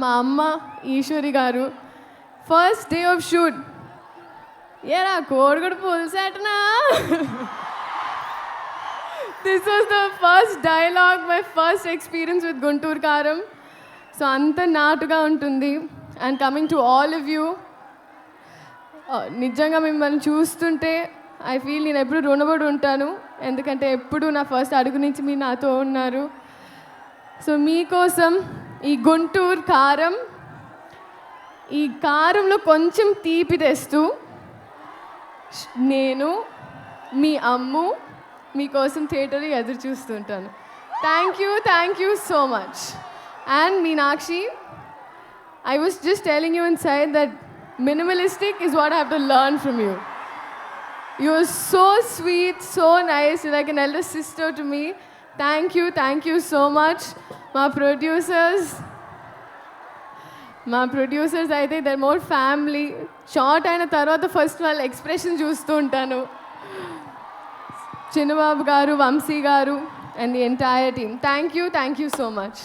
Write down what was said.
మా అమ్మ ఈశ్వరి గారు. ఫస్ట్ డే ఆఫ్ షూట్, ఏరా కోడిగుడు పులిసేటనా. This was the first dialogue, my first experience with Guntur Kaaram. So అంత నాటుగా ఉంటుంది. And coming to all of you, నిజంగా మిమ్మల్ని చూస్తుంటే ఐ ఫీల్ నేను ఎప్పుడు రుణపడి ఉంటాను. ఎందుకంటే ఎప్పుడు నా ఫస్ట్ అడుగు నుంచి మీరు నాతో ఉన్నారు. సో మీకోసం ఈ గుంటూరు కారం, ఈ కారంలో కొంచెం తీపి తెస్తూ నేను మీ అమ్ము మీకోసం థియేటర్లో ఎదురు చూస్తుంటాను. Thank you so much. And Meenakshi, I was just telling you inside that minimalistic is what I have to learn from you. You're so sweet, so nice. You're like an elder sister to me. Thank you so much. My producers అయితే they're more family. Short అయిన తర్వాత first వాళ్ళ expression చూస్తూ ఉంటాను. చిన్నబాబు గారు, వంశీ గారు and the entire team. Thank you so much.